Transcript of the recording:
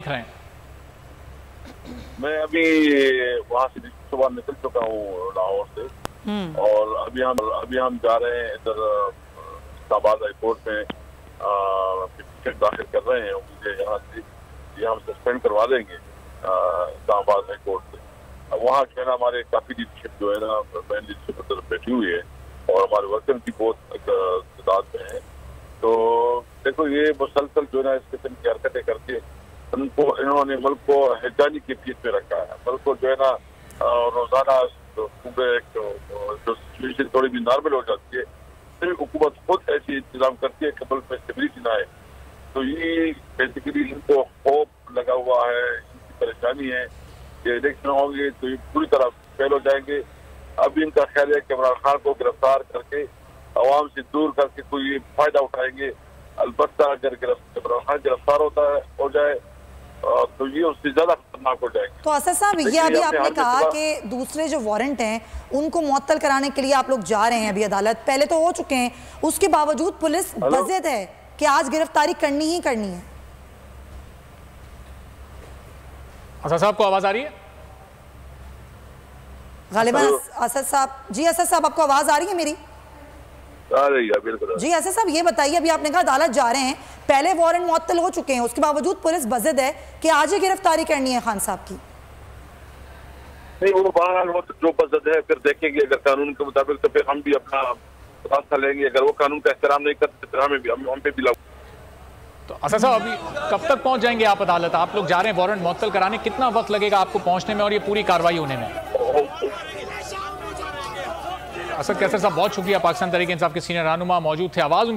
दिख रहे हैं? मैं अभी वहाँ से सुबह निकल चुका हूँ लाहौर से, और अभी हम जा रहे हैं इधर इस्लामाबाद हाई कोर्ट में पिटीशन दाखिल कर रहे हैं। मुझे यहाँ हम सस्पेंड करवा देंगे इस्लामाबाद हाई कोर्ट से। वहाँ जो है ना हमारे काफी लीडरशिप जो है ना मेन लीडरशिप उधर बैठी हुई है, और हमारे वर्कर भी बहुत तादाद में है। तो देखो ये मुसलसल जो है ना इस किस्म की हरकतें करके इन्होंने मुल्क को हैजानी की फीस में रखा है। मुल्क को जो है ना रोजाना जो सिचुएशन थोड़ी भी नॉर्मल हो जाती है, फिर हुकूमत खुद ऐसी इंतजाम करती है कि मुल्क में स्टेबिलिटी ना आए। तो ये बेसिकली इनको होप लगा हुआ है, इनकी परेशानी है कि इलेक्शन होंगे तो ये पूरी तरह फेल हो जाएंगे। अब इनका ख्याल है कि इमरान खान को गिरफ्तार करके अवाम से दूर करके कोई फायदा उठाएंगे। अलबत्ता अगर इमरान खान गिरफ्तार हो जाए तो ये उससे ज्यादा खतरनाक हो जाएंगे। तो असद साहब, ये अभी आपने कहा कि दूसरे जो वारंट हैं उनको मुअत्तल कराने के लिए आप लोग जा रहे हैं अभी अदालत, पहले तो हो चुके हैं, उसके बावजूद पुलिस बज़िद है कि आज गिरफ्तारी करनी ही करनी है। असद साहब को आवाज आ रही है? गालिबन असद साहब, जी असद साहब आपको आवाज आ रही है मेरी? आ रही है, बिल्कुल। जी असद साहब, ये बताइए, अभी आपने कहा अदालत जा रहे हैं, पहले वारंट मुअत्तल हो चुके हैं, उसके बावजूद पुलिस बज़िद है कि आज ही गिरफ्तारी करनी है खान साहब की। नहीं, वो बहरहाल वो जो बज़िद है फिर देखेंगे, अगर कानून के मुताबिक तो फिर हम भी अपना रास्ता लेंगे। अगर वो कानून का एहतराम नहीं करते तो हम पे भी लागू। तो असद साहब अभी कब तक पहुंच जाएंगे आप अदालत? आप लोग जा रहे हैं वारंट मुअत्तल कराने, कितना वक्त लगेगा आपको पहुंचने में और ये पूरी कार्रवाई होने में? असद कैसर साहब बहुत शुक्रिया, पाकिस्तान तहरीक इंसाफ के सीनियर रहनुमा मौजूद थे। आवाज